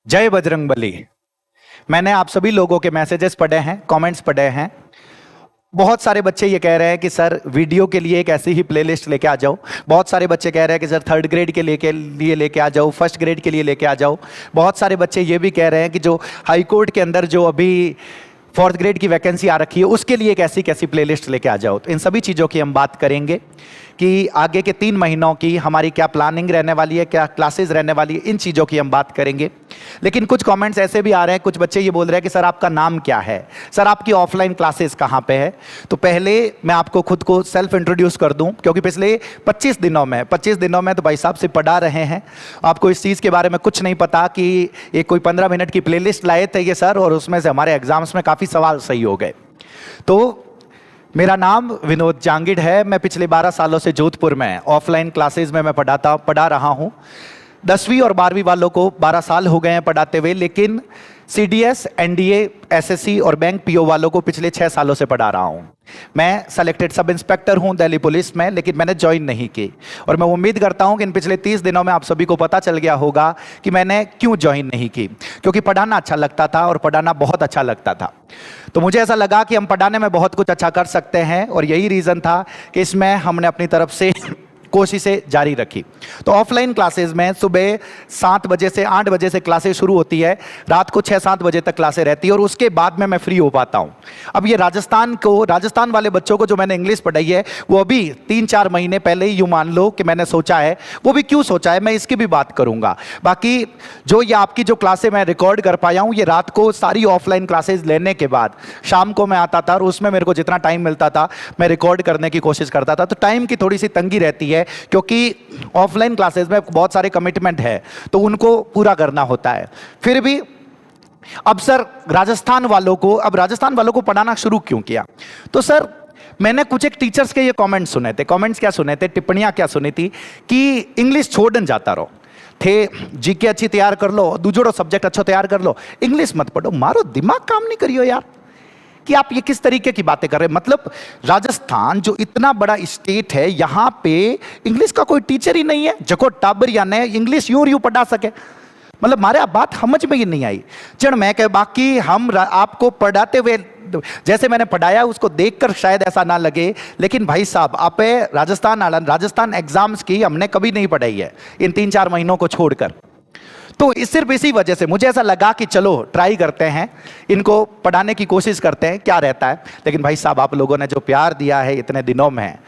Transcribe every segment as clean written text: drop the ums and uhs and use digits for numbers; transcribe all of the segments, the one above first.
जय बजरंगबली। मैंने आप सभी लोगों के मैसेजेस पढ़े हैं, कमेंट्स पढ़े हैं। बहुत सारे बच्चे ये कह रहे हैं कि सर वीडियो के लिए एक ऐसी ही प्लेलिस्ट लेके आ जाओ। बहुत सारे बच्चे कह रहे हैं कि सर थर्ड ग्रेड के लिए लेके आ जाओ, फर्स्ट ग्रेड के लिए लेके आ जाओ। बहुत सारे बच्चे ये भी कह रहे हैं कि जो हाई कोर्ट के अंदर जो अभी फोर्थ ग्रेड की वैकेंसी आ रखी है उसके लिए एक ऐसी कैसी प्लेलिस्ट लेके आ जाओ। तो इन सभी चीज़ों की हम बात करेंगे कि आगे के 3 महीनों की हमारी क्या प्लानिंग रहने वाली है, क्या क्लासेस रहने वाली है, इन चीज़ों की हम बात करेंगे। लेकिन कुछ कमेंट्स ऐसे भी आ रहे हैं, कुछ बच्चे ये बोल रहे हैं कि सर आपका नाम क्या है, सर आपकी ऑफलाइन क्लासेस कहाँ पे है। तो पहले मैं आपको खुद को सेल्फ इंट्रोड्यूस कर दूं, क्योंकि पिछले 25 दिनों में तो भाई साहब से पढ़ा रहे हैं, आपको इस चीज़ के बारे में कुछ नहीं पता कि एक कोई 15 मिनट की प्लेलिस्ट लाए थे ये सर, और उसमें से हमारे एग्जाम्स में काफ़ी सवाल सही हो गए। तो मेरा नाम विनोद जांगिड है। मैं पिछले 12 सालों से जोधपुर में ऑफलाइन क्लासेस में मैं पढ़ा रहा हूँ। 10वीं और 12वीं वालों को 12 साल हो गए हैं पढ़ाते हुए, लेकिन सीडीएस, एनडीए, एसएससी और बैंक पीओ वालों को पिछले 6 सालों से पढ़ा रहा हूँ। मैं सेलेक्टेड सब इंस्पेक्टर हूँ दिल्ली पुलिस में, लेकिन मैंने ज्वाइन नहीं की। और मैं उम्मीद करता हूँ कि इन पिछले 30 दिनों में आप सभी को पता चल गया होगा कि मैंने क्यों ज्वाइन नहीं की। क्योंकि पढ़ाना अच्छा लगता था और पढ़ाना बहुत अच्छा लगता था। तो मुझे ऐसा लगा कि हम पढ़ाने में बहुत कुछ अच्छा कर सकते हैं, और यही रीज़न था कि इसमें हमने अपनी तरफ से कोशिशें जारी रखी। तो ऑफलाइन क्लासेस में सुबह 7 बजे से 8 बजे से क्लासेस शुरू होती है, रात को 6-7 बजे तक क्लासें रहती है, और उसके बाद में मैं फ्री हो पाता हूं। अब ये राजस्थान वाले बच्चों को जो मैंने इंग्लिश पढ़ाई है वो अभी 3-4 महीने पहले ही यूं मान लो कि मैंने सोचा है। वो भी क्यों सोचा है मैं इसकी भी बात करूंगा। बाकी जो ये आपकी जो क्लासें मैं रिकॉर्ड कर पाया हूं, ये रात को सारी ऑफलाइन क्लासेस लेने के बाद शाम को मैं आता था, और उसमें मेरे को जितना टाइम मिलता था मैं रिकॉर्ड करने की कोशिश करता था। तो टाइम की थोड़ी सी तंगी रहती है, क्योंकि ऑफलाइन क्लासेस में बहुत सारे कमिटमेंट है तो उनको पूरा करना होता है। फिर भी अब सर राजस्थान वालों को पढ़ाना शुरू क्यों किया? तो सर मैंने कुछ एक टीचर्स के ये कमेंट्स सुने थे। कमेंट्स क्या सुने थे, टिप्पणियां क्या सुनी थी कि इंग्लिश छोड़न जाता रहो थे, जीके अच्छी तैयार कर लो, दूसरो सब्जेक्ट अच्छा तैयार कर लो, इंग्लिश मत पढ़ो। मारो दिमाग काम नहीं करियो यार, कि आप ये किस तरीके की बातें कर रहे हैं। मतलब राजस्थान जो इतना बड़ा स्टेट है, यहां पे इंग्लिश का कोई टीचर ही नहीं है जको टाबरिया ने इंग्लिश यूं पढ़ा सके। मतलब मारे आप बात समझ में ही नहीं आई। चढ़ मैं कह बाकी हम आपको पढ़ाते हुए जैसे मैंने पढ़ाया उसको देखकर शायद ऐसा ना लगे, लेकिन भाई साहब आप राजस्थान एग्जाम्स की हमने कभी नहीं पढ़ाई है इन 3-4 महीनों को छोड़कर। तो सिर्फ इसी वजह से मुझे ऐसा लगा कि चलो ट्राई करते हैं, इनको पढ़ाने की कोशिश करते हैं क्या रहता है। लेकिन भाई साहब आप लोगों ने जो प्यार दिया है इतने दिनों में,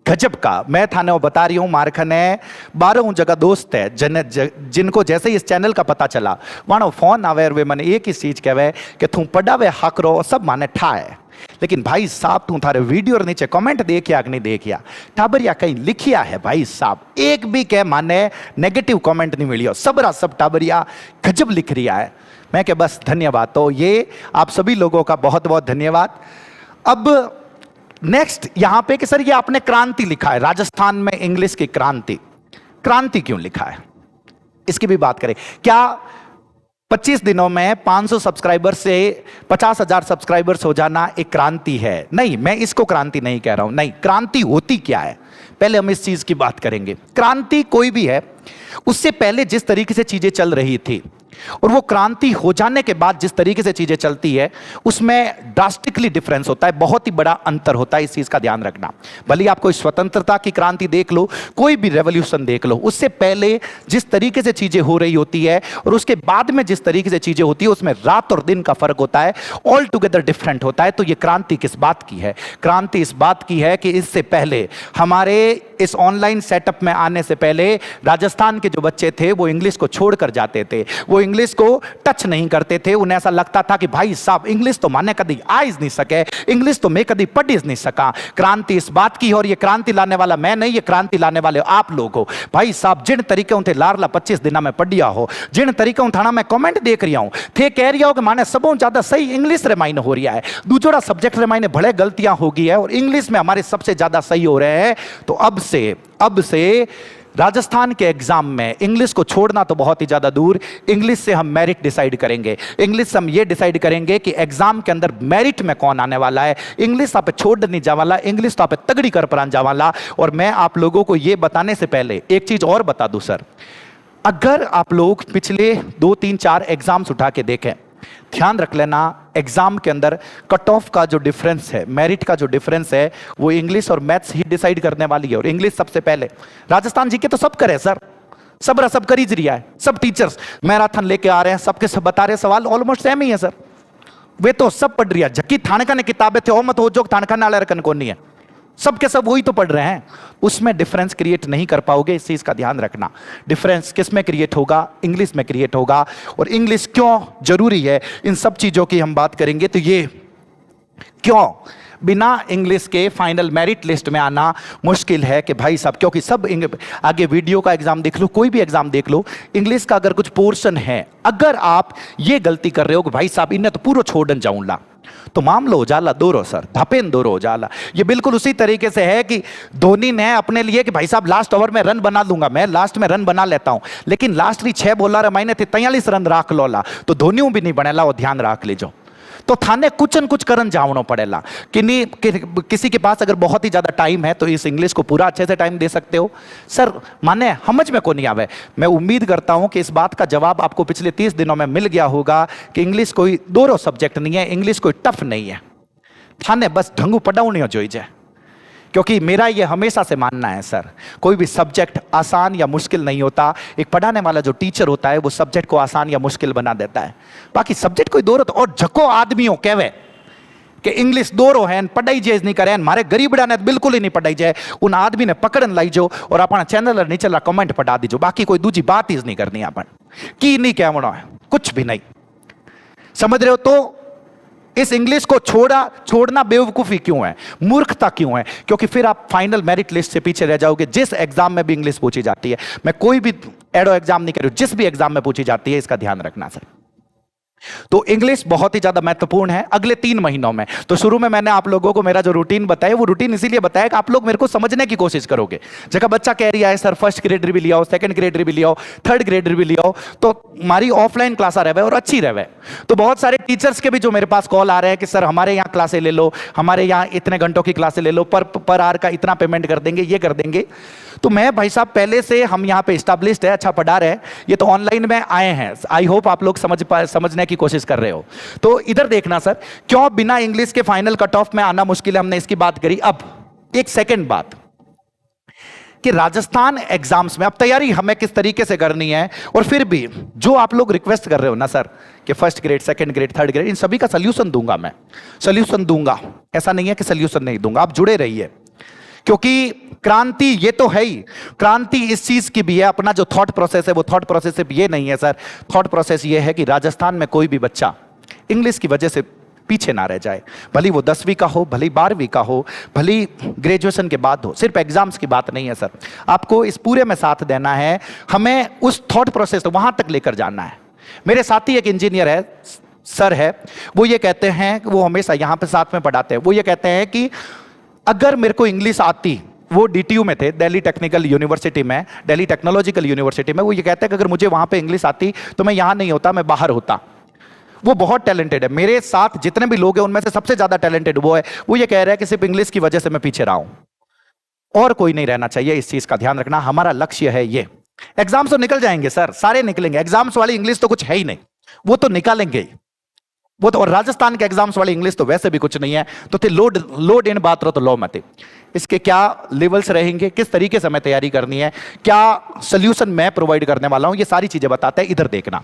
गजब का। मैं थाने वो बता रही हूँ, मारखन है 12 जगह दोस्त है जिनको जैसे ही इस चैनल का पता चला वहाँ फोन आवे और वे मैंने एक ही चीज कहे कि तू पढ़ावे हक रो, सब माने ठा है। लेकिन भाई साहब तू थारे वीडियो और नीचे कमेंट देखिया कि नहीं देखिया, टाबरिया कहीं लिखिया है भाई साहब, एक भी कह माने नेगेटिव कमेंट नहीं मिली हो, सब टाबरिया गजब लिख रिया है। मैं कह बस धन्यवाद। तो ये आप सभी लोगों का बहुत बहुत धन्यवाद। अब नेक्स्ट यहां पे कि सर ये आपने क्रांति लिखा है, राजस्थान में इंग्लिश की क्रांति क्यों लिखा है, इसकी भी बात करें। क्या 25 दिनों में 500 सब्सक्राइबर से 50,000 सब्सक्राइबर्स हो जाना एक क्रांति है? नहीं, मैं इसको क्रांति नहीं कह रहा हूं। नहीं, क्रांति होती क्या है पहले हम इस चीज की बात करेंगे। क्रांति कोई भी है, उससे पहले जिस तरीके से चीजें चल रही थी और वो क्रांति हो जाने के बाद जिस तरीके से चीजें चलती है उसमें ड्रास्टिकली डिफरेंस होता है, बहुत ही बड़ा अंतर होता है। इस चीज का ध्यान रखना। भले आप कोई स्वतंत्रता की क्रांति देख लो, कोई भी रेवोल्यूशन देख लो, उससे पहले जिस तरीके से चीजें हो रही होती है और उसके बाद में जिस तरीके से चीजें होती है उसमें रात और दिन का फर्क होता है, ऑल टुगेदर डिफरेंट होता है। तो ये क्रांति किस बात की है? क्रांति इस बात की है कि इससे पहले हमारे इस ऑनलाइन सेटअप में आने से पहले राजस्थान के जो बच्चे थे वो इंग्लिश को छोड़कर जाते थे, वो इंग्लिश को टच नहीं करते थे। उन्हें ऐसा लगता था कि भाई साहब इंग्लिश तो माने कभी आइज नहीं सके, इंग्लिश तो मैं कभी पढ़ नहीं सका। क्रांति इस बात की है, और ये क्रांति लाने वाला मैं नहीं, ये क्रांति लाने वाले आप लोग हो। भाई साहब जिन तरीके थे लारला 25 दिन में पढ़िया हो, जिन तरीके थाना में कमेंट देख रहा हूं थे कह रहा हो कि माने सबों ज्यादा सही इंग्लिश रे मायने हो रहा है, दूसरा सब्जेक्ट रे मायने भले गलतियां होगी है और इंग्लिश में हमारे सबसे ज्यादा सही हो रहे हैं। तो अब से राजस्थान के एग्जाम में इंग्लिश को छोड़ना तो बहुत ही ज्यादा दूर, इंग्लिश से हम मेरिट डिसाइड करेंगे। इंग्लिश से हम ये डिसाइड करेंगे कि एग्जाम के अंदर मेरिट में कौन आने वाला है। इंग्लिश आप छोड़ नहीं जावाला, इंग्लिश तो आप तगड़ी कर पर जावाला। और मैं आप लोगों को ये बताने से पहले एक चीज और बता दूं सर, अगर आप लोग पिछले 2 3 4 एग्जाम्स उठा के देखें, ध्यान रख लेना, एग्जाम के अंदर कट ऑफ का जो डिफरेंस है, मेरिट का जो डिफरेंस है, वो इंग्लिश और मैथ्स ही डिसाइड करने वाली है। और इंग्लिश सबसे पहले। राजस्थान जी के तो सब करे सर, सब कर ही रिया है। सब टीचर्स मैराथन लेके आ रहे हैं, सबके सब बता रहे हैं, सवाल ऑलमोस्ट सेम ही है सर। वे तो सब पढ़ रिया, जबकि थानका ने किताबें थे, ओ मत हो जो थानका नाले रकन कौन नहीं है, सबके सब वही तो पढ़ रहे हैं। उसमें डिफरेंस क्रिएट नहीं कर पाओगे, इस चीज का ध्यान रखना। डिफरेंस किस में क्रिएट होगा? इंग्लिश में क्रिएट होगा। और इंग्लिश क्यों जरूरी है, इन सब चीजों की हम बात करेंगे। तो ये क्यों बिना इंग्लिश के फाइनल मेरिट लिस्ट में आना मुश्किल है कि भाई साहब, क्योंकि सब आगे वीडियो का एग्जाम देख लो, कोई भी एग्जाम देख लो, इंग्लिश का अगर कुछ पोर्शन है, अगर आप ये गलती कर रहे हो कि भाई साहब इन्हें तो पूरा छोड़न जाऊंगा, तो मामलो हो जाला दोरो सर, धपेन दोरो हो जाला। ये बिल्कुल उसी तरीके से है कि धोनी ने अपने लिए कि भाई साहब लास्ट ओवर में रन बना दूंगा, मैं लास्ट में रन बना लेता हूं, लेकिन लास्ट री 6 बॉलर मैंने थे 43 रन राख लोला, तो धोनी भी नहीं बनेला, वो ध्यान राख लीजो। तो थाने कुछ न कुछ करन जावनो पड़ेला कि नहीं किसी के पास अगर बहुत ही ज्यादा टाइम है तो इस इंग्लिश को पूरा अच्छे से टाइम दे सकते हो। सर माने समझ में को नहीं आवे। मैं उम्मीद करता हूं कि इस बात का जवाब आपको पिछले 30 दिनों में मिल गया होगा कि इंग्लिश कोई दोरो सब्जेक्ट नहीं है, इंग्लिश कोई टफ नहीं है, थाने बस ढंगू पढ़ाऊनी हो जोईजे। क्योंकि मेरा ये हमेशा से मानना है सर, कोई भी सब्जेक्ट आसान या मुश्किल नहीं होता, एक पढ़ाने वाला जो टीचर होता है वो सब्जेक्ट को आसान या मुश्किल बना देता है। बाकी सब्जेक्ट कोई दो और झको आदमियों कहवे कि इंग्लिश दोरो है, पढ़ाई जेज नहीं करे, मारे गरीबड़ा ने बिल्कुल ही नहीं पढ़ाई जाए, उन आदमी ने पकड़न लाई जो और अपना चैनल नीचे कमेंट पढ़ा दीजो। बाकी कोई दूसरी बात ही नहीं करनी, अपन की नहीं कहना है, कुछ भी नहीं। समझ रहे हो? तो इस इंग्लिश को छोड़ना बेवकूफी क्यों है, मूर्खता क्यों है? क्योंकि फिर आप फाइनल मेरिट लिस्ट से पीछे रह जाओगे। जिस एग्जाम में भी इंग्लिश पूछी जाती है, मैं कोई भी एडो एग्जाम नहीं कर रही हूं, जिस भी एग्जाम में पूछी जाती है, इसका ध्यान रखना सर। तो इंग्लिश बहुत ही ज्यादा महत्वपूर्ण है अगले 3 महीनों में। तो शुरू में मैंने आप लोगों को मेरा जो रूटीन बताया, वो रूटीन इसीलिए बताया कि आप लोग मेरे को समझने की कोशिश करोगे। जगह बच्चा कह रही है सर फर्स्ट ग्रेडर भी लिया हो, सेकंड ग्रेडर भी लिया हो, थर्ड ग्रेडर भी लिया हो, तो हमारी ऑफलाइन क्लास रहे और अच्छी रहे। तो बहुत सारे टीचर्स के भी जो मेरे पास कॉल आ रहे हैं कि सर हमारे यहाँ क्लासें ले लो, हमारे यहाँ इतने घंटों की क्लासें ले लो, पर आवर का इतना पेमेंट कर देंगे, ये कर देंगे। तो मैं भाई साहब पहले से हम यहाँ पे एस्टैब्लिश्ड है, अच्छा पढ़ा रहे, ये तो ऑनलाइन में आए हैं। आई होप आप लोग समझने की कोशिश कर रहे हो। तो इधर देखना सर, क्यों बिना इंग्लिश के फाइनल कट ऑफ में आना मुश्किल है, हमने इसकी बात करी। अब एक सेकंड बात कि राजस्थान एग्जाम्स में अब तैयारी हमें किस तरीके से करनी है, और फिर भी जो आप लोग रिक्वेस्ट कर रहे हो ना सर कि first grade, second grade, third grade, इन सभी का सोल्यूशन दूंगा, मैं सोल्यूशन दूंगा, ऐसा नहीं है कि सोल्यूशन नहीं दूंगा। आप जुड़े रहिए, क्योंकि क्रांति ये तो है ही, क्रांति इस चीज की भी है, अपना जो थॉट प्रोसेस है वो थॉट प्रोसेस सिर्फ ये नहीं है सर। थॉट प्रोसेस ये है कि राजस्थान में कोई भी बच्चा इंग्लिश की वजह से पीछे ना रह जाए, भली वो 10वीं का हो, भली 12वीं का हो, भली ग्रेजुएशन के बाद हो। सिर्फ एग्जाम्स की बात नहीं है सर, आपको इस पूरे में साथ देना है, हमें उस थॉट प्रोसेस तो वहां तक लेकर जाना है। मेरे साथी एक इंजीनियर है, सर है, वो ये कहते हैं, वो हमेशा यहां पे साथ में पढ़ाते हैं, वो ये कहते हैं कि अगर मेरे को इंग्लिश आती, वो डीटीयू में थे, दिल्ली टेक्निकल यूनिवर्सिटी में, दिल्ली टेक्नोलॉजिकल यूनिवर्सिटी में, वो ये कहते हैं कि अगर मुझे वहां पे इंग्लिश आती तो मैं यहां नहीं होता, मैं बाहर होता। वो बहुत टैलेंटेड है, मेरे साथ जितने भी लोग हैं उनमें से सबसे ज्यादा टैलेंटेड वो है। वो ये कह रहा है कि सिर्फ इंग्लिश की वजह से मैं पीछे रहा हूं, और कोई नहीं रहना चाहिए। इस चीज का ध्यान रखना, हमारा लक्ष्य है ये। एग्जाम्स तो निकल जाएंगे सर, सारे निकलेंगे, एग्जाम्स वाली इंग्लिश तो कुछ है ही नहीं, वो तो निकालेंगे ही वो तो। और राजस्थान के एग्जाम्स वाली इंग्लिश तो वैसे भी कुछ नहीं है, तो थे लोड इन बात रो तो लो मत। इसके क्या लेवल्स रहेंगे, किस तरीके से हमें तैयारी करनी है, क्या सोल्यूशन मैं प्रोवाइड करने वाला हूं, ये सारी चीजें बताते हैं। इधर देखना,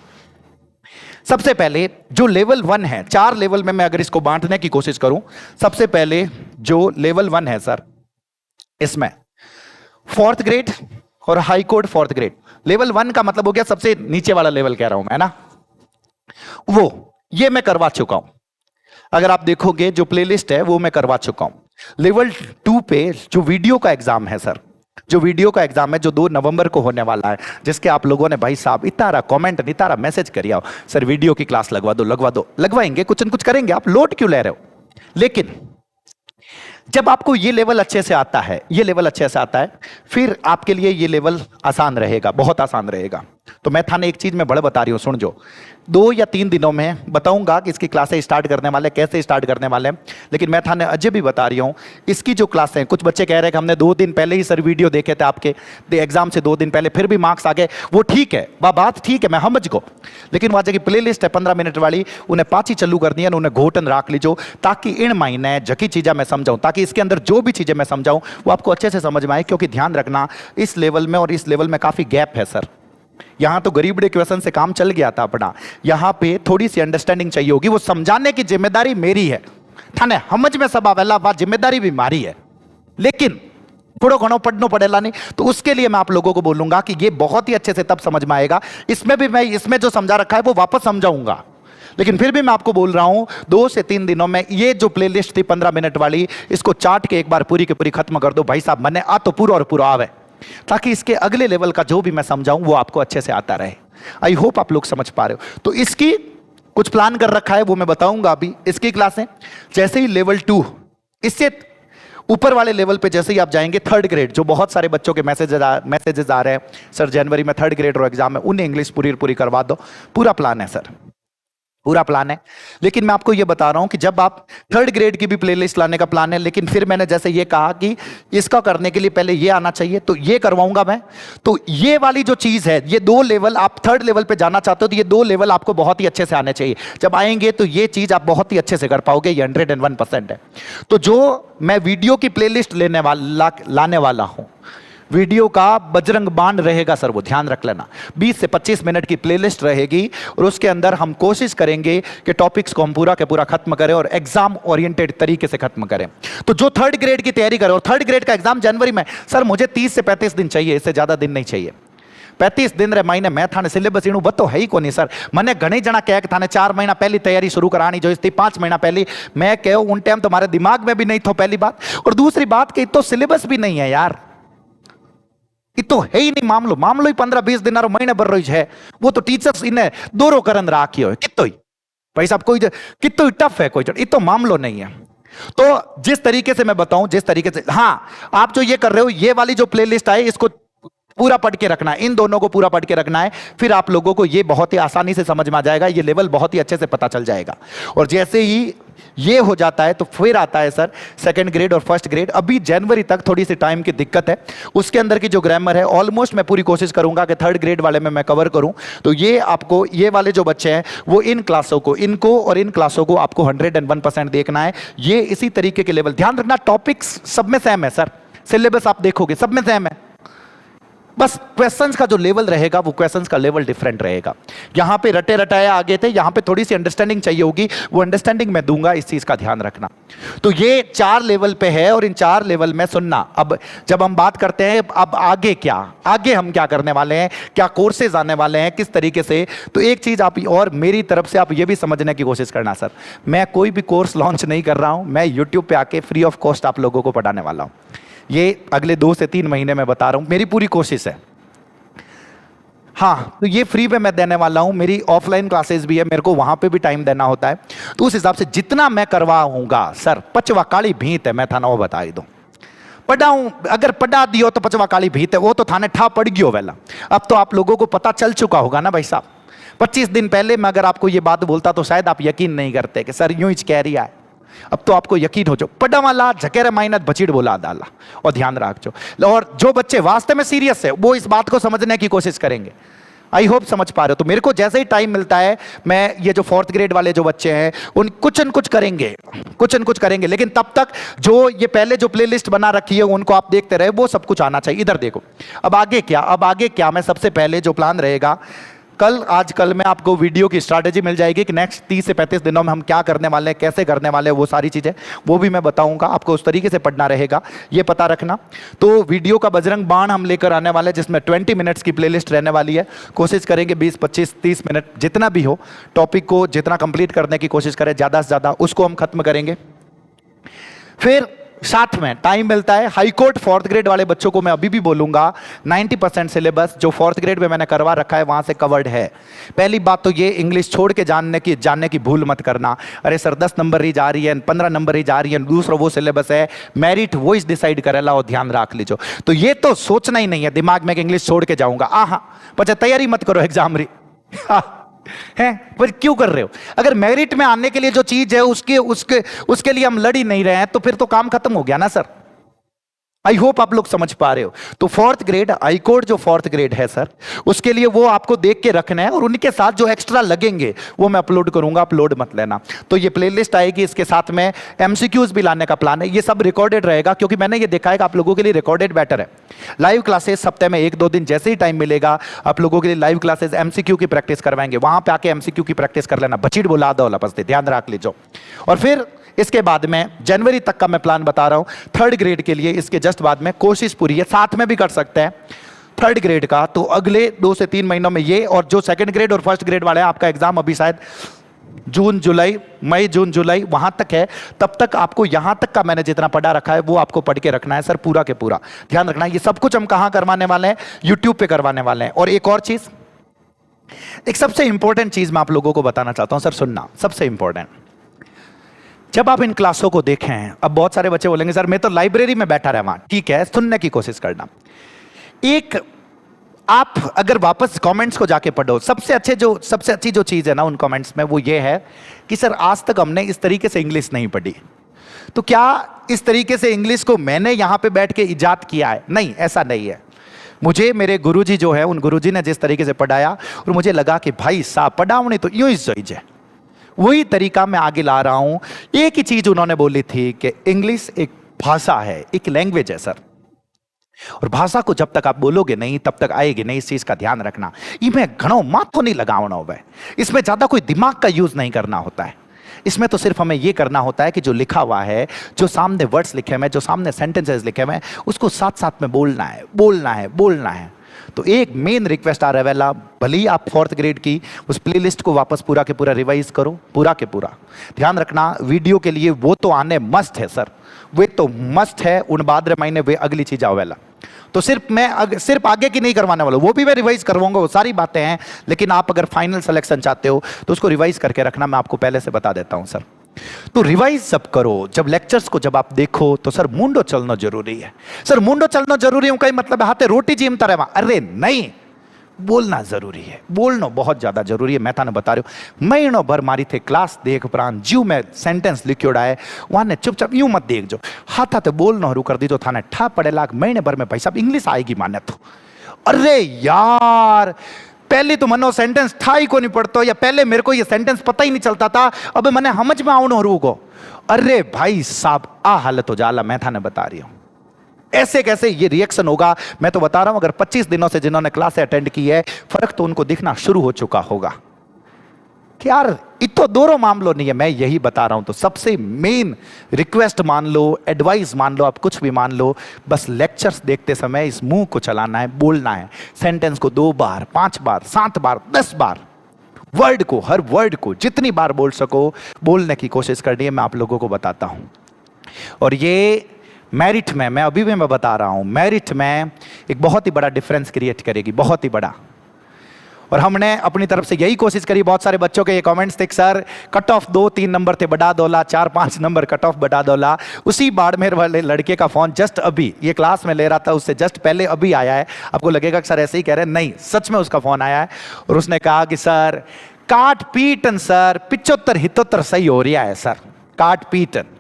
सबसे पहले जो लेवल 1 है, 4 लेवल में मैं अगर इसको बांटने की कोशिश करूं, सबसे पहले जो लेवल 1 है सर, इसमें 4th ग्रेड और high court 4th grade. Level 1 का मतलब हो गया सबसे नीचे वाला लेवल कह रहा हूं मैं ना, वो ये मैं करवा चुका हूं। अगर आप देखोगे जो प्लेलिस्ट है वो मैं करवा चुका हूं। लेवल 2 पे जो वीडियो का एग्जाम है सर, जो वीडियो का एग्जाम है जो 2 नवंबर को होने वाला है, जिसके आप लोगों ने भाई साहब इतना कमेंट, इतना मैसेज करिए, सर वीडियो की क्लास लगवा दो, लगवाएंगे, कुछ न कुछ करेंगे, आप लोड क्यों ले रहे हो। लेकिन जब आपको ये लेवल अच्छे से आता है, ये लेवल अच्छे से आता है, फिर आपके लिए ये लेवल आसान रहेगा, बहुत आसान रहेगा। तो मैं थाने एक चीज में बड़ा बता रही हूं, सुन जो 2 या 3 दिनों में बताऊंगा कि इसकी क्लासें स्टार्ट करने वाले, कैसे स्टार्ट करने वाले हैं। लेकिन मैं थाने अजय भी बता रही हूं, इसकी जो क्लासें, कुछ बच्चे कह रहे हैं कि हमने 2 दिन पहले ही सर वीडियो देखे थे आपके एग्जाम से 2 दिन पहले, फिर भी मार्क्स आ गए। वो ठीक है, वह बात ठीक है, मैं समझ को। लेकिन वहां की प्ले लिस्ट है 15 मिनट वाली, उन्हें 5 ही चालू कर दिया, उन्हें घोटन राख लीजो, ताकि इन महीने जकी चीजें मैं समझाऊं, ताकि इसके अंदर जो भी चीजें मैं समझाऊं वो आपको अच्छे से समझ में आए। क्योंकि ध्यान रखना, इस लेवल में और इस लेवल में काफी गैप है सर। यहां तो गरीबड़े क्वेश्चन से काम चल गया था अपना, यहां पे थोड़ी सी अंडरस्टैंडिंग चाहिए होगी। वो समझाने की जिम्मेदारी मेरी है, थाने समझ में सब आवेला, बात जिम्मेदारी भी मारी है, लेकिन थोड़ा घणो पढ़ना पड़ेगा नहीं। तो उसके लिए मैं आप लोगों को बोलूंगा कि ये बहुत ही अच्छे से तब समझ में आएगा। इसमें भी मैं इसमें जो समझा रखा है वो वापस समझाऊंगा, लेकिन फिर भी मैं आपको बोल रहा हूं 2 से 3 दिनों में ये जो प्लेलिस्ट थी 15 मिनट वाली, इसको चाट के एक बार पूरी की पूरी खत्म कर दो भाई साहब। मैंने आ तो पूरा और पूरा आवे, ताकि इसके अगले लेवल का जो भी मैं समझाऊं वो आपको अच्छे से आता रहे। आई होप आप लोग समझ पा रहे हो। तो इसकी कुछ प्लान कर रखा है, वो मैं बताऊंगा अभी। इसकी क्लासें जैसे ही लेवल 2, इससे ऊपर वाले लेवल पे जैसे ही आप जाएंगे, 3rd ग्रेड, जो बहुत सारे बच्चों के मैसेजेस आ रहे हैं सर जनवरी में 3rd ग्रेड और एग्जाम है, उन्हें इंग्लिश पूरी पूरी करवा दो। पूरा प्लान है सर, पूरा प्लान है। लेकिन मैं आपको यह बता रहा हूं कि जब आप 3rd ग्रेड की भी प्लेलिस्ट लाने का प्लान है, लेकिन फिर मैंने जैसे ये कहा कि इसका करने के लिए पहले ये आना चाहिए, तो ये करवाऊंगा मैं। तो ये वाली जो चीज है, ये 2 लेवल, आप 3rd लेवल पे जाना चाहते हो तो ये 2 लेवल आपको बहुत ही अच्छे से आने चाहिए। जब आएंगे तो ये चीज आप बहुत ही अच्छे से कर पाओगे, ये 101% है। तो जो मैं वीडियो की प्लेलिस्ट लाने वाला हूं, वीडियो का बजरंग बाण रहेगा सर, वो ध्यान रख लेना। 20 से 25 मिनट की प्लेलिस्ट रहेगी और उसके अंदर हम कोशिश करेंगे कि टॉपिक्स को हम पूरा के पूरा खत्म करें और एग्जाम ओरिएंटेड तरीके से खत्म करें। तो जो 3rd ग्रेड की तैयारी करे, और 3rd ग्रेड का एग्जाम जनवरी में, सर मुझे 30 से 35 दिन चाहिए, इससे ज्यादा दिन नहीं चाहिए। 35 दिन रे महीने मैं थाने सिलेबस इणु बतो है ही को नहीं सर। मैंने घणी जना कह थाने 4 महीना पहली तैयारी शुरू करानी जो थी, 5 महीना पहले। मैं कहो उन टाइम तुम्हारे दिमाग में भी नहीं था, पहली बात। और दूसरी बात कि तो सिलेबस भी नहीं है यार, तो है ही नहीं मामलो। मामलो ही 15-20 दिन महीने भर रही है। वो तो टीचर्स इन्हें दोरो करन राखी हो कितो ही भाई साहब, कोई कितो ही टफ है, कोई तो मामलो नहीं है। तो जिस तरीके से मैं बताऊं, जिस तरीके से, हाँ आप जो ये कर रहे हो, ये वाली जो प्लेलिस्ट है इसको पूरा पढ़ के रखना है, इन दोनों को पूरा पढ़ के रखना है। फिर आप लोगों को ये बहुत ही आसानी से समझ में आ जाएगा, ये लेवल बहुत ही अच्छे से पता चल जाएगा। और जैसे ही ये हो जाता है तो फिर आता है सर 2nd ग्रेड और 1st ग्रेड। अभी जनवरी तक थोड़ी सी टाइम की दिक्कत है, उसके अंदर की जो ग्रामर है ऑलमोस्ट मैं पूरी कोशिश करूंगा कि 3rd ग्रेड वाले में मैं कवर करूं। तो ये आपको, ये वाले जो बच्चे हैं वो इन क्लासों को, इनको और इन क्लासों को आपको 101% देखना है। ये इसी तरीके के लेवल, ध्यान रखना टॉपिक्स सब में सेम है सर, सिलेबस आप देखोगे सब में सेम है, बस क्वेश्चंस का जो लेवल रहेगा वो क्वेश्चंस का लेवल डिफरेंट रहेगा। यहां पे रटे रटाए आगे थे, यहां पे थोड़ी सी अंडरस्टैंडिंग चाहिए होगी, वो अंडरस्टैंडिंग मैं दूंगा, इस चीज का ध्यान रखना। तो ये 4 लेवल पे है और इन 4 लेवल में सुनना। अब जब हम बात करते हैं अब आगे क्या, आगे हम क्या करने वाले हैं, क्या कोर्सेज आने वाले हैं, किस तरीके से, तो एक चीज आप और मेरी तरफ से आप ये भी समझने की कोशिश करना सर, मैं कोई भी कोर्स लॉन्च नहीं कर रहा हूं, मैं यूट्यूब पे आके फ्री ऑफ कॉस्ट आप लोगों को पढ़ाने वाला हूं। ये अगले 2 से 3 महीने में बता रहा हूं, मेरी पूरी कोशिश है। हाँ, तो ये फ्री पे मैं देने वाला हूं। मेरी ऑफलाइन क्लासेस भी है, मेरे को वहां पे भी टाइम देना होता है। तो उस हिसाब से जितना मैं करवाऊंगा सर, पचवा काली भीत है, मैं थाना वो बता ही दूं। पढ़ाऊं, अगर पढ़ा दियो तो पचवा काली भीत है, वो तो थाने ठा पड़ गयो वेला। अब तो आप लोगों को पता चल चुका होगा ना भाई साहब। 25 दिन पहले मैं अगर आपको ये बात बोलता तो शायद आप यकीन नहीं करते कि सर यूं ही कह रही है। अब तो आपको यकीन हो, जो पढ़ा वाला झकेरे मेहनत बचीड़ बोला डाला। और ध्यान रखो, और जो बच्चे वास्तव में सीरियस है वो इस बात को समझने की कोशिश करेंगे। आई होप समझ पा रहे हो। तो मेरे को जैसे ही टाइम मिलता है, मैं ये जो 4th ग्रेड वाले जो बच्चे हैं उन कुछ न कुछ करेंगे, कुछ न कुछ करेंगे। लेकिन तब तक जो ये पहले जो प्लेलिस्ट बना रखी है उनको आप देखते रहे, वो सब कुछ आना चाहिए। इधर देखो, अब आगे क्या, अब आगे क्या, मैं सबसे पहले जो प्लान रहेगा, आजकल में आपको वीडियो की स्ट्रैटेजी मिल जाएगी कि नेक्स्ट 30 से 35 दिनों में हम क्या करने वाले हैं, कैसे करने वाले हैं, वो सारी चीज़ें वो भी मैं बताऊंगा। आपको उस तरीके से पढ़ना रहेगा, ये पता रखना। तो वीडियो का बजरंग बाण हम लेकर आने वाले, जिसमें 20 मिनट्स की प्लेलिस्ट रहने वाली है। कोशिश करेंगे 20, 25, 30 मिनट जितना भी हो, टॉपिक को जितना कंप्लीट करने की कोशिश करें, ज़्यादा से ज़्यादा उसको हम खत्म करेंगे। फिर साथ में टाइम मिलता है। हाई कोर्ट फोर्थ ग्रेड वाले बच्चों को मैं अभी भी बोलूंगा 90% सिलेबस जो फोर्थ ग्रेड में मैंने करवा रखा है वहां से कवर्ड है। पहली बात तो ये इंग्लिश छोड़ के जानने की भूल मत करना। अरे सर 10 नंबर ही जा रही है, 15 नंबर ही जा रही है, दूसरा वो सिलेबस है, मेरिट वो इस डिसाइड करेला और ध्यान रख लीजिए। तो ये तो सोचना ही नहीं है दिमाग में कि इंग्लिश छोड़ के जाऊंगा। हाँ पचा तैयारी मत करो एग्जाम री है पर क्यों कर रहे हो? अगर मेरिट में आने के लिए जो चीज है उसके लिए हम लड़ ही नहीं रहे हैं तो फिर तो काम खत्म हो गया ना सर। आई होप आप लोग समझ पा रहे हो। तो फोर्थ ग्रेड हाई कोर्ट जो फोर्थ ग्रेड है सर, उसके लिए वो आपको देख के रखना है और उनके साथ जो एक्स्ट्रा लगेंगे वो मैं अपलोड करूंगा, अपलोड मत लेना। तो ये प्लेलिस्ट आएगी, इसके साथ में एमसीक्यूज भी लाने का प्लान है। ये सब रिकॉर्डेड रहेगा क्योंकि मैंने ये देखा है कि आप लोगों के लिए रिकॉर्डेड बेटर है। लाइव क्लासेस सप्ताह में 1-2 दिन जैसे ही टाइम मिलेगा आप लोगों के लिए लाइव क्लासेस एमसीक्यू की प्रैक्टिस करवाएंगे, वहां पे आके एमसीक्यू की प्रैक्टिस कर लेना। बचीट बुला दो लपसते, ध्यान रख लीजिए। और फिर इसके बाद में जनवरी तक का मैं प्लान बता रहा हूं थर्ड ग्रेड के लिए। इसके जस्ट बाद में कोशिश पूरी है, साथ में भी कर सकते हैं थर्ड ग्रेड का। तो अगले 2 से 3 महीनों में ये, और जो सेकंड ग्रेड और फर्स्ट ग्रेड वाले हैं आपका एग्जाम अभी शायद मई जून जुलाई वहां तक है। तब तक आपको यहां तक का मैंने जितना पढ़ा रखा है वो आपको पढ़ के रखना है सर, पूरा के पूरा ध्यान रखना है। ये सब कुछ हम कहां करवाने वाले हैं? यूट्यूब पे करवाने वाले हैं। और एक और चीज, एक सबसे इंपॉर्टेंट चीज मैं आप लोगों को बताना चाहता हूं सर, सुनना सबसे इंपॉर्टेंट। जब आप इन क्लासों को देखें, अब बहुत सारे बच्चे बोलेंगे सर मैं तो लाइब्रेरी में बैठा रहा, ठीक है, सुनने की कोशिश करना। एक आप अगर वापस कमेंट्स को जाके पढ़ो, सबसे अच्छी जो चीज है ना उन कमेंट्स में वो ये है कि सर आज तक हमने इस तरीके से इंग्लिश नहीं पढ़ी। तो क्या इस तरीके से इंग्लिश को मैंने यहां पे बैठ के इजाद किया है? नहीं, ऐसा नहीं है। मुझे मेरे गुरुजी जो है, उन गुरुजी ने जिस तरीके से पढ़ाया और मुझे लगा कि भाई साहब पढ़ावने तो यूं ही सही है, वही तरीका मैं आगे ला रहा हूं। एक ही चीज उन्होंने बोली थी कि इंग्लिश एक भाषा है, एक लैंग्वेज है सर, और भाषा को जब तक आप बोलोगे नहीं तब तक आएगी नहीं। इस चीज का ध्यान रखना। इसमें घणो माथो नहीं लगावना होगा, इसमें ज्यादा कोई दिमाग का यूज नहीं करना होता है। इसमें तो सिर्फ हमें यह करना होता है कि जो लिखा हुआ है, जो सामने वर्ड्स लिखे हुए हैं, जो सामने सेंटेंसेस लिखे हुए हैं, उसको साथ साथ में बोलना है, बोलना है, बोलना है। तो एक मेन रिक्वेस्ट आ रहा है वेला, भले ही आप फोर्थ ग्रेड की उस प्लेलिस्ट को वापस पूरा के पूरा रिवाइज करो, पूरा के पूरा ध्यान रखना। वीडियो के लिए वो तो आने मस्ट है सर, वे तो मस्ट है। उन भाद्र महीने वे अगली चीज आवेला। तो सिर्फ आगे की नहीं करवाने वाला, वो भी मैं रिवाइज करवाऊंगा, वो सारी बातें हैं। लेकिन आप अगर फाइनल सिलेक्शन चाहते हो तो उसको रिवाइज करके रखना, मैं आपको पहले से बता देता हूं सर। तो रिवाइज सब करो। जब लेक्चर्स को जब आप देखो तो सर मुंडो चलना जरूरी है। सर मुंडो चलना जरूरी है कई मतलब हाथे रोटी जीमता रहे? अरे नहीं, बोलना जरूरी है, बोलना बहुत ज्यादा जरूरी है। मैं थाने बता रही हूं, महीनों भर मारी थे क्लास देख प्रांत जीव में सेंटेंस लिखियोड़ा है, वहां ने चुपचाप यूं मत देख जो हाथ हाथ बोलना शुरू कर दी तो थाने ठा पड़े लाग महीने भर में भाई साहब इंग्लिश आएगी माने तो। अरे यार पहले तो मनो सेंटेंस था ही को नहीं पढ़ता, या पहले मेरे को ये सेंटेंस पता ही नहीं चलता था, अब मैंने समझ में आवनो हरू को। अरे भाई साहब आ हालत हो जाला, मैं थाने बता रही हूं। ऐसे कैसे ये रिएक्शन होगा मैं तो बता रहा हूं। अगर 25 दिनों से जिन्होंने क्लास अटेंड की है, फर्क तो उनको दिखना शुरू हो चुका होगा कि यार इतो दोनों मामलों नहीं है। मैं यही बता रहा हूं। तो सबसे मेन रिक्वेस्ट मान लो, एडवाइस मान लो, आप कुछ भी मान लो, बस लेक्चर्स देखते समय इस मुंह को चलाना है, बोलना है। सेंटेंस को 2 बार, 5 बार, 7 बार, 10 बार, वर्ड को, हर वर्ड को जितनी बार बोल सको बोलने की कोशिश करनी है। मैं आप लोगों को बताता हूं। और ये मेरिट में, मैं अभी भी मैं बता रहा हूं, मेरिट में एक बहुत ही बड़ा डिफरेंस क्रिएट करेगी, बहुत ही बड़ा। और हमने अपनी तरफ से यही कोशिश करी। बहुत सारे बच्चों के ये कमेंट्स थे सर कट ऑफ 2-3 नंबर थे, बढ़ा दोला, 4-5 नंबर कट ऑफ बढ़ा दोला। उसी बाड़मेर वाले लड़के का फोन जस्ट अभी ये क्लास में ले रहा था, उससे जस्ट पहले अभी आया है। आपको लगेगा कि सर ऐसे ही कह रहे हैं, नहीं, सच में उसका फोन आया है और उसने कहा कि सर काट पीटन सर 75-77 सही हो रहा है सर, काट पीटन।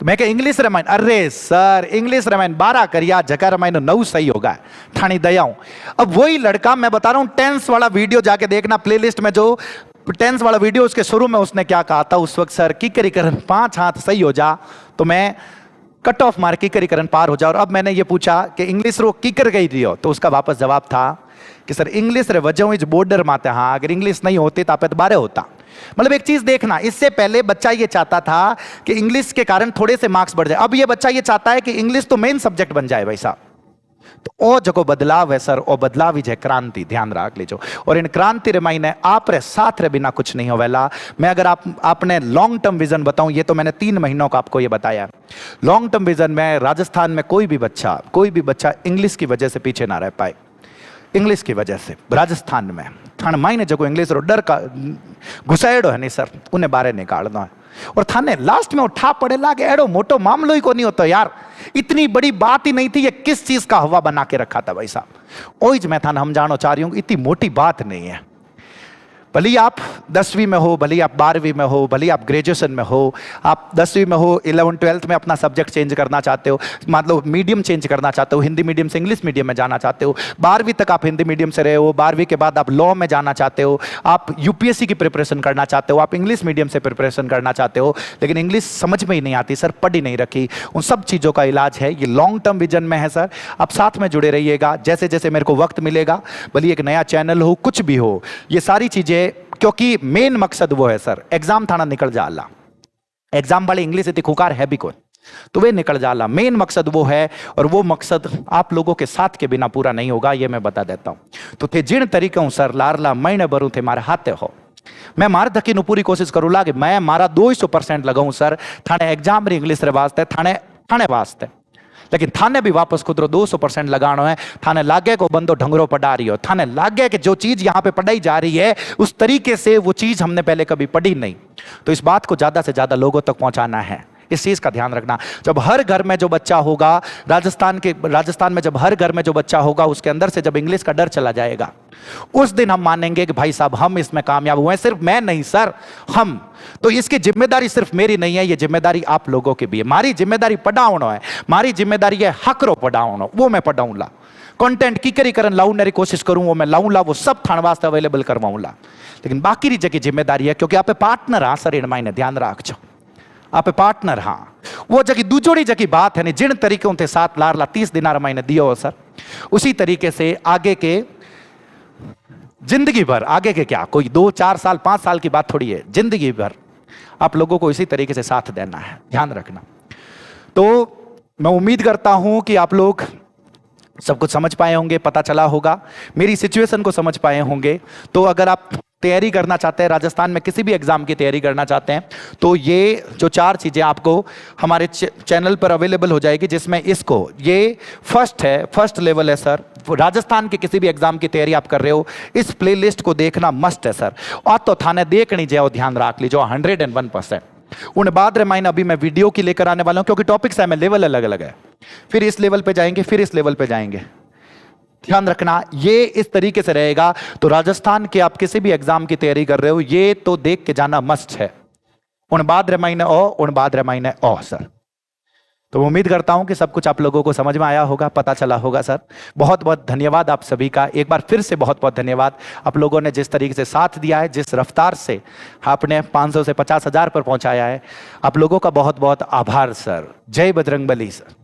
तो मैं इंग्लिश रामायण, अरे सर इंग्लिश रामायण 12 करिया, जका रामायण 9 सही होगा, ठाणी दयाऊं। अब वही लड़का, मैं बता रहा हूं, टेंस वाला वीडियो जाके देखना प्लेलिस्ट में, जो टेंस वाला वीडियो उसके शुरू में उसने क्या कहा था उस वक्त, सर किकरीकरण 5 हाथ सही हो जा तो मैं कट ऑफ मार किकरीकरण पार हो जा। और अब मैंने ये पूछा कि इंग्लिश रो किकर गई रही हो, तो उसका वापस जवाब था कि सर इंग्लिश रे वजह इज बॉर्डर माते, हाँ अगर इंग्लिश नहीं होती तो आप 12 होता। मतलब एक चीज देखना, इससे पहले बच्चा ये चाहता था कि इंग्लिश के कारण थोड़े से मार्क्स बढ़ जाए, अब ये बच्चा ये चाहता है कि इंग्लिश तो मेन सब्जेक्ट बन जाए भाई साहब। तो ओ जको बदलाव है सर, ओ बदलाव ही है क्रांति, ध्यान रख लीजिए। और इन क्रांति रे मायने आप रे साथ रे बिना कुछ नहीं होवेला। मैं अगर आपने लॉन्ग टर्म विजन बताऊं, ये तो मैंने 3 महीनों का आपको ये बताया। लॉन्ग टर्म विजन में राजस्थान में कोई भी बच्चा इंग्लिश की वजह से पीछे ना रह पाए। इंग्लिश की वजह से राजस्थान में थाने मायने जो इंग्लिश रो डर का घुसाएड़ो है नहीं सर, उन्हें बारे निकालना है। और थाने लास्ट में उठा पड़े लागे एड़ो मोटो मामलो ही को नहीं होता यार, इतनी बड़ी बात ही नहीं थी, ये किस चीज का हवा बना के रखा था भाई साहब। ओइज मैं थाने हम जानो चाह रही हूँ, इतनी मोटी बात नहीं है। भले आप 10वीं में हो, भले आप 12वीं में हो, भले आप ग्रेजुएशन में हो, आप 10वीं में हो, 11 12th में अपना सब्जेक्ट चेंज करना चाहते हो, मतलब मीडियम चेंज करना चाहते हो, हिंदी मीडियम से इंग्लिश मीडियम में जाना चाहते हो, 12वीं तक आप हिंदी मीडियम से रहे हो, 12वीं के बाद आप लॉ में जाना चाहते हो, आप यूपीएससी की प्रिपरेशन करना चाहते हो, आप इंग्लिश मीडियम से प्रिपरेशन करना चाहते हो, लेकिन इंग्लिश समझ में ही नहीं आती सर, पढ़ ही नहीं रखी, उन सब चीज़ों का इलाज है, ये लॉन्ग टर्म विजन में है सर। आप साथ में जुड़े रहिएगा, जैसे जैसे मेरे को वक्त मिलेगा, भले एक नया चैनल हो, कुछ भी हो, ये सारी चीज़ें, क्योंकि मेन मकसद वो है सर, एग्जाम थाना निकल जाला, एग्जाम वाले इंग्लिश इतनी खुकार है भी कौन, तो वे निकल जाला, मेन मकसद वो है। और वो मकसद आप लोगों के साथ के बिना पूरा नहीं होगा, ये मैं बता देता हूं। तो थे जिन तरीकों सर लारला महीने भरू थे मारे हाथे हो, मैं मार धकी पूरी कोशिश करूँ कि मैं मारा 200% लगाऊं सर थाने एग्जाम री इंग्लिश रे वास्ते, थाने वास्ते, लेकिन थाने भी वापस खुद 200% लगाना है। थाने लागे को बंदो ढंगरो पढ़ा रही हो, थाने लागे कि जो चीज यहां पे पढ़ाई जा रही है उस तरीके से वो चीज हमने पहले कभी पढ़ी नहीं, तो इस बात को ज्यादा से ज्यादा लोगों तक पहुंचाना है, इस चीज का ध्यान रखना। जब हर घर में जो बच्चा होगा, राजस्थान में जब हर घर में जो बच्चा होगा उसके अंदर से जब इंग्लिश का डर चला जाएगा, उस दिन हम मानेंगे कि भाई साहब हम इसमें कामयाब हुए। सिर्फ मैं नहीं सर, हम तो, इसकी जिम्मेदारी सिर्फ मेरी नहीं है, ये जिम्मेदारी आप लोगों की भी है। मारी जिम्मेदारी पढ़ाउनो है, मारी जिम्मेदारी है हकरो पढ़ाउनो, वो मैं पढ़ाऊंगा, कंटेंट की करी करन लाऊं कोशिश करूं, वो मैं लाऊंगा, वो सब थाने वास्ते अवेलेबल करवाऊंगा, लेकिन बाकी री जगह जिम्मेदारी है, क्योंकि आप पार्टनर हाँ सर, इन मायने ध्यान रखो, आप पार्टनर हाँ, वो जगह दूजोड़ी जगह बात है नहीं, जिन तरीकों से 7 लारला 30 दिनार महीने दियो हो सर, उसी तरीके से आगे के जिंदगी भर, आगे के क्या कोई 2 4 साल 5 साल की बात थोड़ी है, जिंदगी भर आप लोगों को इसी तरीके से साथ देना है, ध्यान रखना। तो मैं उम्मीद करता हूं कि आप लोग सब कुछ समझ पाए होंगे, पता चला होगा, मेरी सिचुएशन को समझ पाए होंगे। तो अगर आप तैयारी करना चाहते हैं, राजस्थान में किसी भी एग्जाम की तैयारी करना चाहते हैं, तो ये जो 4 चीजें आपको हमारे चैनल पर अवेलेबल हो जाएगी, जिसमें इसको ये फर्स्ट लेवल है सर। राजस्थान के किसी भी एग्जाम की तैयारी आप कर रहे हो, इस प्लेलिस्ट को देखना मस्ट है सर। और तो थाने देखनी जाओ, ध्यान रख लीजिए 101%। उन बाद रे माइन अभी मैं वीडियो की लेकर आने वाला हूं, क्योंकि टॉपिक्स है में लेवल अलग अलग है, फिर इस लेवल पे जाएंगे, फिर इस लेवल पे जाएंगे, ध्यान रखना ये इस तरीके से रहेगा। तो राजस्थान के आप किसी भी एग्जाम की तैयारी कर रहे हो, ये तो देख के जाना मस्ट है। उन बाद रे मायने ओ सर। तो उम्मीद करता हूं कि सब कुछ आप लोगों को समझ में आया होगा, पता चला होगा सर। बहुत बहुत धन्यवाद आप सभी का, एक बार फिर से बहुत बहुत धन्यवाद। आप लोगों ने जिस तरीके से साथ दिया है, जिस रफ्तार से आपने 500 से 50,000 पर पहुंचाया है, आप लोगों का बहुत बहुत आभार सर। जय बजरंगबली सर।